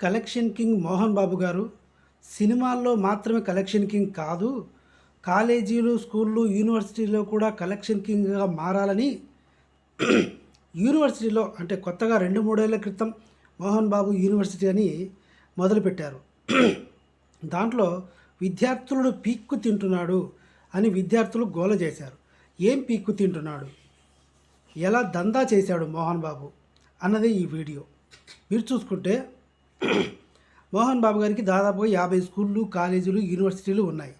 Collection king Mohan Babu గారు సినిమాల్లో మాత్రమే కలెక్షన్ కింగ్ కాదు, కాలేజీలు, స్కూళ్ళు, యూనివర్సిటీలో కూడా కలెక్షన్ కింగ్గా మారాలని యూనివర్సిటీలో అంటే కొత్తగా 2-3 ఏళ్ల క్రితం మోహన్ బాబు యూనివర్సిటీ అని మొదలుపెట్టారు. దాంట్లో విద్యార్థులను పీక్కు తింటున్నాడు అని విద్యార్థులు గోల చేశారు. ఏం పీక్కు తింటున్నాడు, ఎలా దందా చేశాడు మోహన్ బాబు అన్నది ఈ వీడియో. మీరు చూసుకుంటే మోహన్ బాబు గారికి దాదాపుగా 50 స్కూళ్ళు, కాలేజీలు, యూనివర్సిటీలు ఉన్నాయి.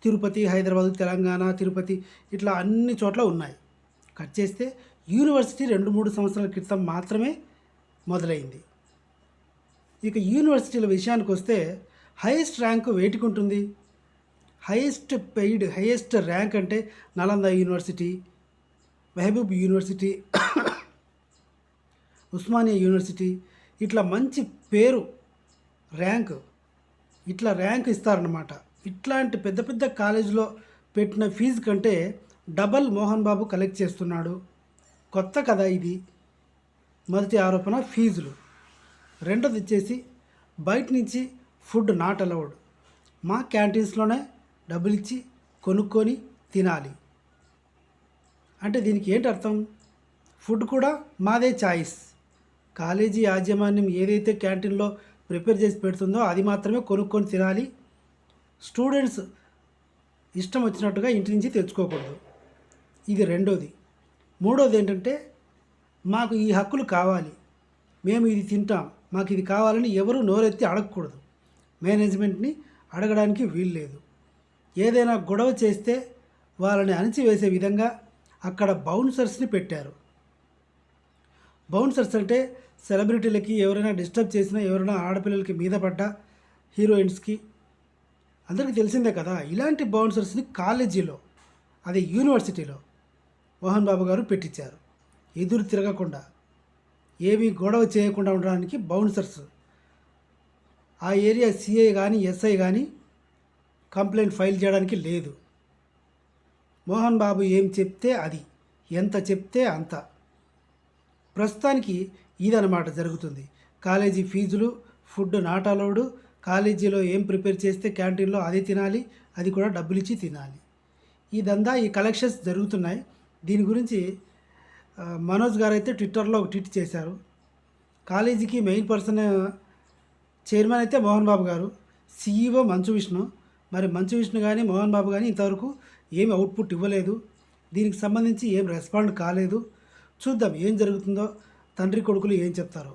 తిరుపతి, హైదరాబాదు, తెలంగాణ, తిరుపతి ఇట్లా అన్ని చోట్ల ఉన్నాయి. కట్ చేస్తే యూనివర్సిటీ 2-3 సంవత్సరాల క్రితం మాత్రమే మొదలైంది. ఇక యూనివర్సిటీల విషయానికి వస్తే హైయెస్ట్ ర్యాంకు వేటికి ఉంటుంది? హైయెస్ట్ ర్యాంక్ అంటే Nalanda university, Mahbub university, Osmania university ఇట్లా మంచి పేరు ర్యాంక్ ఇస్తారన్నమాట. ఇట్లాంటి పెద్ద పెద్ద కాలేజీలో పెట్టిన ఫీజు కంటే డబల్ మోహన్ బాబు కలెక్ట్ చేస్తున్నాడు. కొత్త కదా ఇది. మొదటి ఆరోపణ ఫీజులు. రెండోది వచ్చేసి బయట నుంచి ఫుడ్ నాట్ అలౌడ్. మా క్యాంటీన్స్లోనే డబ్బులు ఇచ్చి కొనుక్కొని తినాలి. అంటే దీనికి ఏంటి అర్థం? ఫుడ్ కూడా మాదే చాయిస్. కాలేజీ యాజమాన్యం ఏదైతే క్యాంటీన్లో ప్రిపేర్ చేసి పెడుతుందో అది మాత్రమే కొనుక్కొని తినాలి. స్టూడెంట్స్ ఇష్టం వచ్చినట్టుగా ఇంటి నుంచి తెచ్చుకోకూడదు. ఇది రెండోది. మూడోది ఏంటంటే మాకు ఈ హక్కులు కావాలి, మేము ఇది తింటాం, మాకు ఇది కావాలని ఎవరు నోరెత్తి అడగకూడదు. మేనేజ్మెంట్ని అడగడానికి వీల్లేదు. ఏదైనా గొడవ చేస్తే వాళ్ళని అణిచివేసే విధంగా అక్కడ బౌన్సర్స్ని పెట్టారు. బౌన్సర్స్ అంటే సెలబ్రిటీలకి ఎవరైనా డిస్టర్బ్ చేసినా, ఎవరైనా ఆడపిల్లలకి మీద పడ్డా, హీరోయిన్స్కి అందరికీ తెలిసిందే కదా. ఇలాంటి బౌన్సర్స్ని కాలేజీలో, అదే యూనివర్సిటీలో మోహన్ బాబు గారు పెట్టించారు. ఎదురు తిరగకుండా, ఏమీ గొడవ చేయకుండా ఉండడానికి బౌన్సర్స్. ఆ ఏరియా సిఐ కానీ ఎస్ఐ కానీ కంప్లైంట్ ఫైల్ చేయడానికి లేదు. మోహన్ బాబు ఏం చెప్తే అది, ఎంత చెప్తే అంత. ప్రస్తుతానికి ఇదన్నమాట జరుగుతుంది. కాలేజీ ఫీజులు, ఫుడ్ నాట్ అలౌడ్, కాలేజీలో ఏం ప్రిపేర్ చేస్తే క్యాంటీన్లో అదే తినాలి, అది కూడా డబ్బులు ఇచ్చి తినాలి. ఇదంతా ఈ కలెక్షన్స్ జరుగుతున్నాయి. దీని గురించి మనోజ్ గారు అయితే ట్విట్టర్లో ఒక ట్వీట్ చేశారు. కాలేజీకి మెయిన్ పర్సన్ చైర్మన్ అయితే మోహన్ బాబు గారు, సీఈఓ మంచు విష్ణు. మరి మంచు విష్ణు కానీ మోహన్ బాబు కానీ ఇంతవరకు ఏమి అవుట్పుట్ ఇవ్వలేదు. దీనికి సంబంధించి ఏం రెస్పాండ్ కాలేదు. చూద్దాం ఏం జరుగుతుందో, తండ్రి కొడుకులు ఏం చెప్తారో.